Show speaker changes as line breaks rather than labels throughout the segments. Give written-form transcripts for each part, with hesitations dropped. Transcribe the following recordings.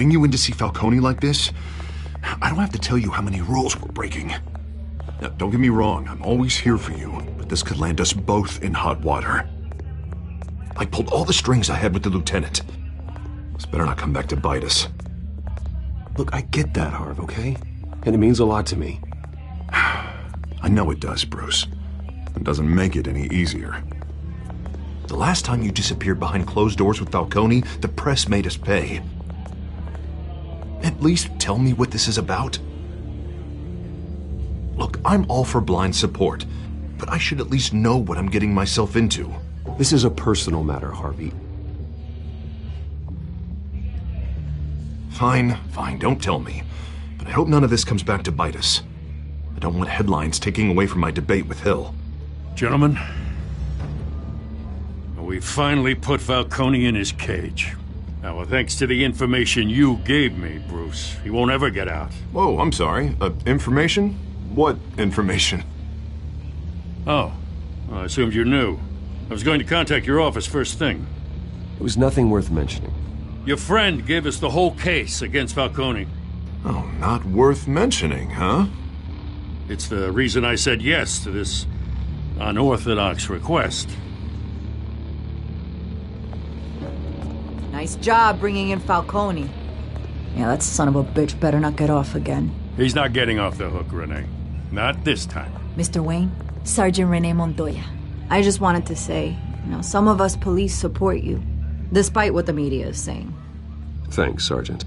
Getting you in to see Falcone like this? I don't have to tell you how many rules we're breaking. Now, don't get me wrong, I'm always here for you, but this could land us both in hot water. I pulled all the strings I had with the lieutenant. This better not come back to bite us.
Look, I get that, Harv, okay? And it means a lot to me.
I know it does, Bruce. It doesn't make it any easier. The last time you disappeared behind closed doors with Falcone, the press made us pay. At least tell me what this is about. Look, I'm all for blind support, but I should at least know what I'm getting myself into.
This is a personal matter, Harvey.
Fine, don't tell me. But I hope none of this comes back to bite us. I don't want headlines taking away from my debate with Hill.
Gentlemen, we finally put Falcone in his cage. Now, well, thanks to the information you gave me, Bruce, he won't ever get out.
Whoa, I'm sorry. Information? What information?
Oh, well, I assumed you knew. I was going to contact your office first thing.
It was nothing worth mentioning.
Your friend gave us the whole case against Falcone.
Oh, not worth mentioning, huh?
It's the reason I said yes to this unorthodox request.
Nice job bringing in Falcone. Yeah, that son of a bitch better not get off again.
He's not getting off the hook, Renee. Not this time.
Mr. Wayne, Sergeant Renee Montoya. I just wanted to say, some of us police support you, despite what the media is saying.
Thanks, Sergeant.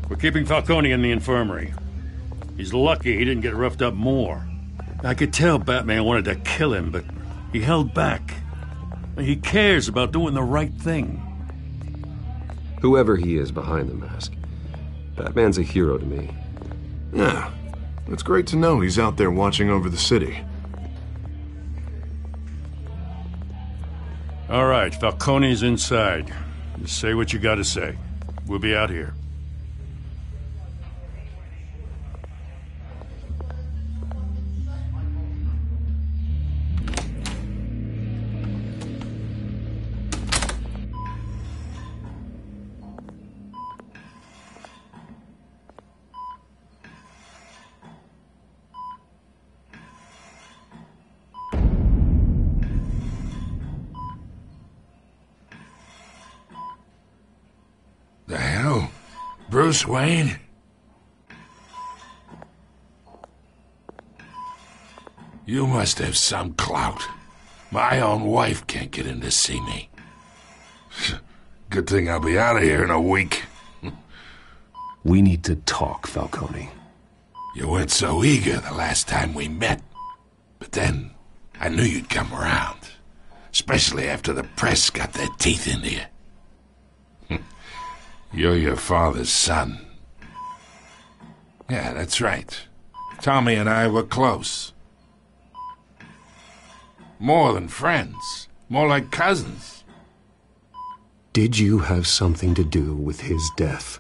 We're keeping Falcone in the infirmary. He's lucky he didn't get roughed up more. I could tell Batman wanted to kill him, but he held back. He cares about doing the right thing.
Whoever he is behind the mask, Batman's a hero to me.
Yeah, it's great to know he's out there watching over the city.
All right, Falcone's inside. Just say what you gotta say. We'll be out here.
The hell? Bruce Wayne? You must have some clout. My own wife can't get in to see me. Good thing I'll be out of here in a week.
We need to talk, Falcone.
You weren't so eager the last time we met. But then, I knew you'd come around. Especially after the press got their teeth into you. You're your father's son. Yeah, that's right. Tommy and I were close. More than friends. More like cousins.
Did you have something to do with his death?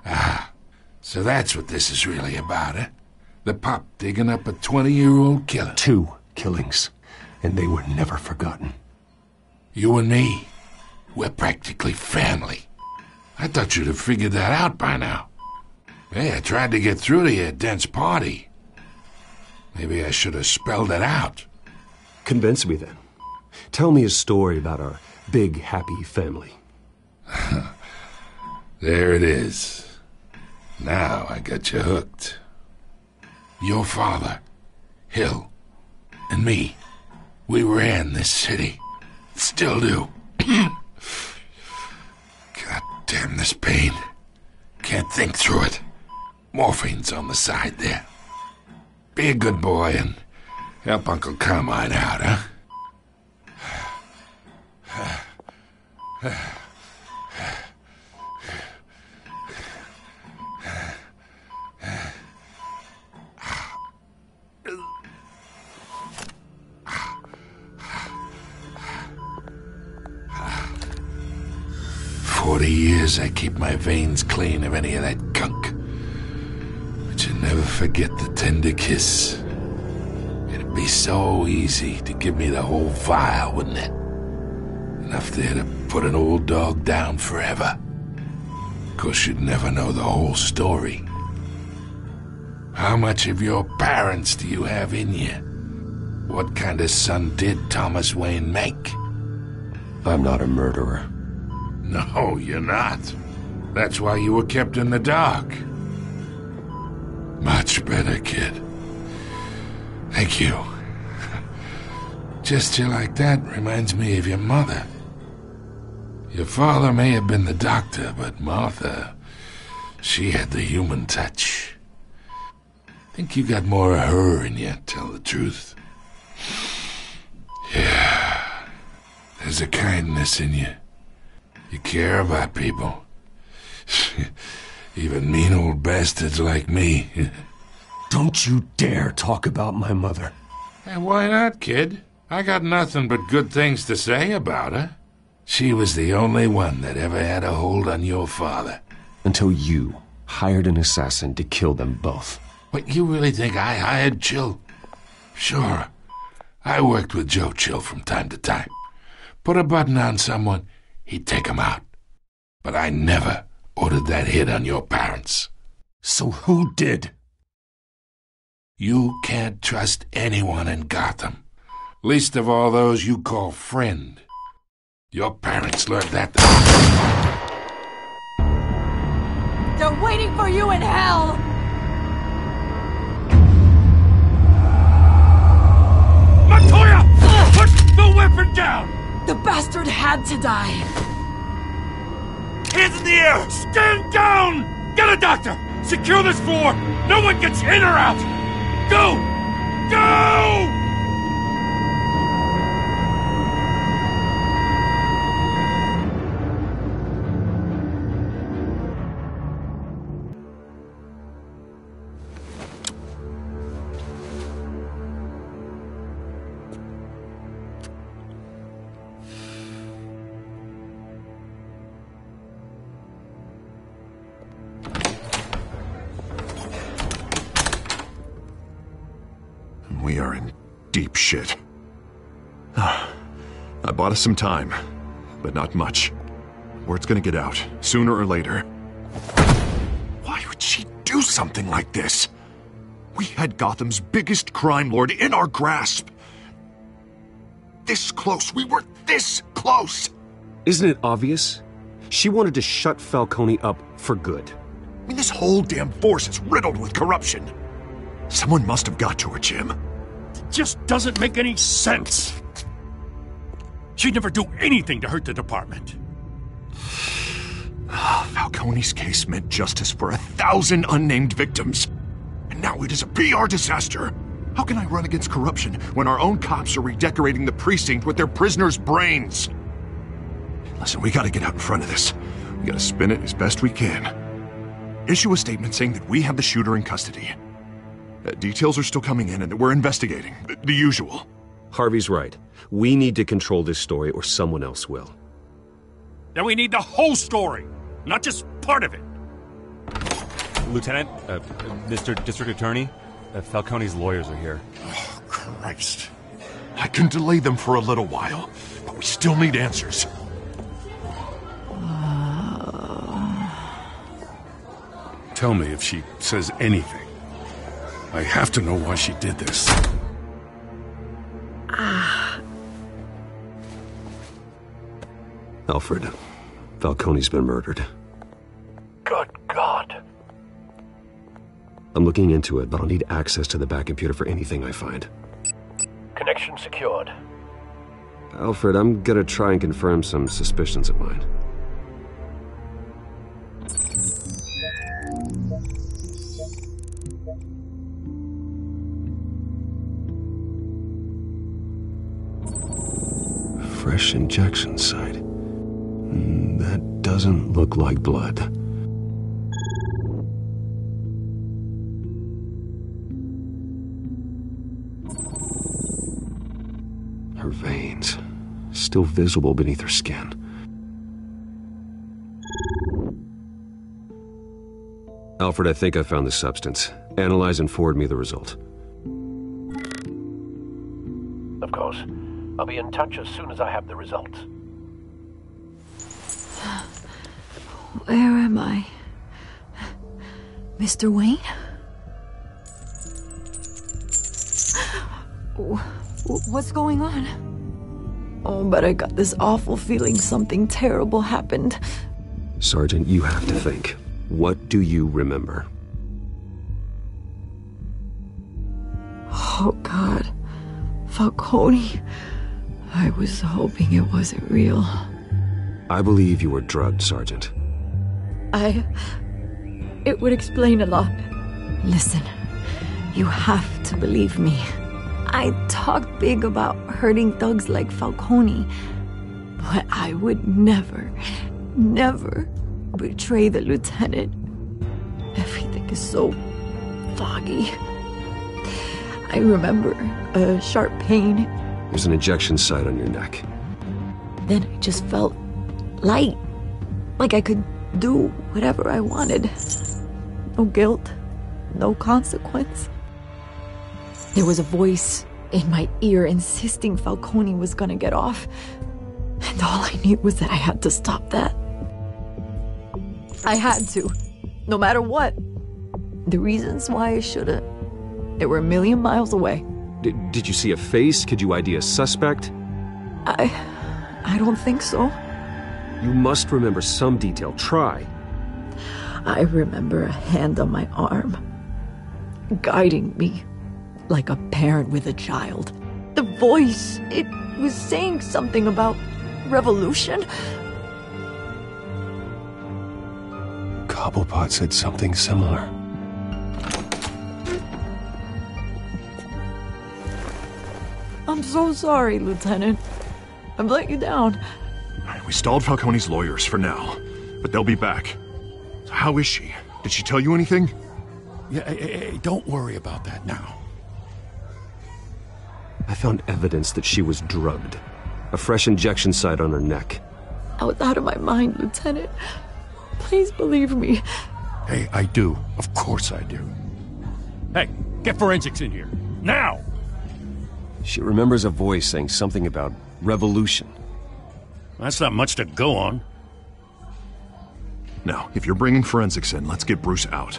Ah, so that's what this is really about, eh? The pup digging up a 20-year-old killer.
2 killings, and they were never forgotten.
You and me, we're practically family. I thought you'd have figured that out by now. Hey, I tried to get through to you at Dent's party. Maybe I should have spelled it out.
Convince me then. Tell me a story about our big, happy family.
There it is. Now I got you hooked. Your father, Hill, and me, we ran this city. Still do. God damn this pain. Can't think through it. Morphine's on the side there. Be a good boy and help Uncle Carmine out, huh? 40 years I keep my veins clean of any of that gunk. But you never forget the tender kiss. It'd be so easy to give me the whole vial, wouldn't it? Enough there to put an old dog down forever. Of course, you'd never know the whole story. How much of your parents do you have in you? What kind of son did Thomas Wayne make?
I'm not a murderer.
No, you're not. That's why you were kept in the dark. Much better, kid. Thank you. Gesture like that reminds me of your mother. Your father may have been the doctor, but Martha, she had the human touch. Think you got more of her in you, tell the truth. Yeah, there's a kindness in you. You care about people. Even mean old bastards like me.
Don't you dare talk about my mother.
And why not, kid? I got nothing but good things to say about her. She was the only one that ever had a hold on your father.
Until you hired an assassin to kill them both.
What, you really think I hired Chill? Sure. I worked with Joe Chill from time to time. Put a button on someone, he'd take him out. But I never ordered that hit on your parents.
So who did?
You can't trust anyone in Gotham. Least of all those you call friend. Your parents learned that.
They're waiting for you in hell!
Montoya! Put the weapon down!
The bastard had to die.
Hands in the air! Stand down! Get a doctor! Secure this floor! No one gets in or out! Go! Go!
We are in deep shit. I bought us some time, but not much. Word's gonna get out, sooner or later. Why would she do something like this? We had Gotham's biggest crime lord in our grasp. This close, we were this close!
Isn't it obvious? She wanted to shut Falcone up for good.
I mean, this whole damn force is riddled with corruption. Someone must have got to her, Jim.
Just doesn't make any sense. She'd never do anything to hurt the department.
Falcone's case meant justice for 1,000 unnamed victims. And now it is a PR disaster. How can I run against corruption when our own cops are redecorating the precinct with their prisoners' brains? Listen, we gotta get out in front of this. We gotta spin it as best we can. Issue a statement saying that we have the shooter in custody. Details are still coming in and that we're investigating. The usual.
Harvey's right. We need to control this story or someone else will.
Then we need the whole story, not just part of it.
Lieutenant, Mr. District Attorney, Falcone's lawyers are here.
Oh, Christ. I can delay them for a little while, but we still need answers.
Tell me if she says anything. I have to know why she did this.
Alfred, Falcone's been murdered.
Good God.
I'm looking into it, but I'll need access to the back computer for anything I find.
Connection secured.
Alfred, I'm gonna try and confirm some suspicions of mine. Fresh injection site. That doesn't look like blood. Her veins, still visible beneath her skin. Alfred, I think I found the substance. Analyze and forward me the result.
Of course. I'll be in touch as soon as I have the results.
Where am I? Mr. Wayne? What's going on? Oh, but I got this awful feeling something terrible happened.
Sergeant, you have to think. What do you remember?
Oh, God. Falcone. I was hoping it wasn't real.
I believe you were drugged, Sergeant.
It would explain a lot. Listen, you have to believe me. I talked big about hurting thugs like Falcone, but I would never betray the lieutenant. Everything is so foggy. I remember a sharp pain.
There's an injection site on your neck.
Then I just felt light, like I could do whatever I wanted. No guilt, no consequence. There was a voice in my ear insisting Falcone was gonna get off. And all I knew was that I had to stop that. I had to, no matter what. The reasons why I shouldn't, they were a million miles away.
Did you see a face? Could you ID a suspect?
I don't think so.
You must remember some detail. Try.
I remember a hand on my arm, guiding me like a parent with a child. The voice, it was saying something about revolution.
Cobblepot said something similar.
I'm so sorry, Lieutenant. I've let you down.
We stalled Falcone's lawyers for now, but they'll be back. So how is she? Did she tell you anything?
Yeah, hey, don't worry about that now.
I found evidence that she was drugged. A fresh injection site on her neck.
I was out of my mind, Lieutenant. Please believe me.
Hey, I do. Of course I do. Hey, get forensics in here. Now!
She remembers a voice saying something about revolution.
That's not much to go on.
Now, if you're bringing forensics in, let's get Bruce out.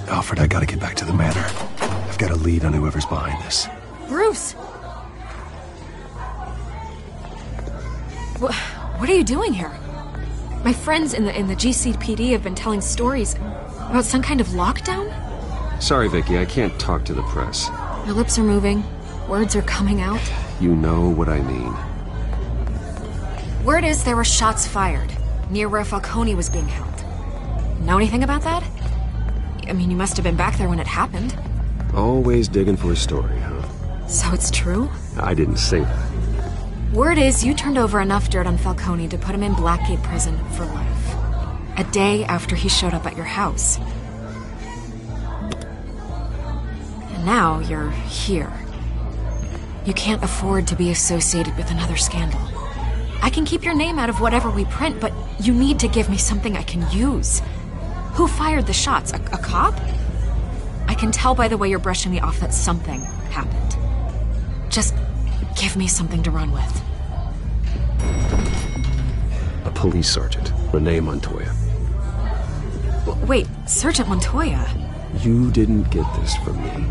Alfred, I gotta get back to the manor. I've got a lead on whoever's behind this.
Bruce! What are you doing here? My friends in the GCPD have been telling stories about some kind of lockdown?
Sorry, Vicky, I can't talk to the press.
My lips are moving. Words are coming out.
You know what I mean.
Word is there were shots fired near where Falcone was being held. Know anything about that? I mean, you must have been back there when it happened.
Always digging for a story, huh?
So it's true?
I didn't say that.
Word is you turned over enough dirt on Falcone to put him in Blackgate Prison for life. A day after he showed up at your house. And now you're here. You can't afford to be associated with another scandal. I can keep your name out of whatever we print, but you need to give me something I can use. Who fired the shots? A cop? I can tell by the way you're brushing me off that something happened. Just give me something to run with.
A police sergeant, Renee Montoya.
Wait, Sergeant Montoya?
You didn't get this from me.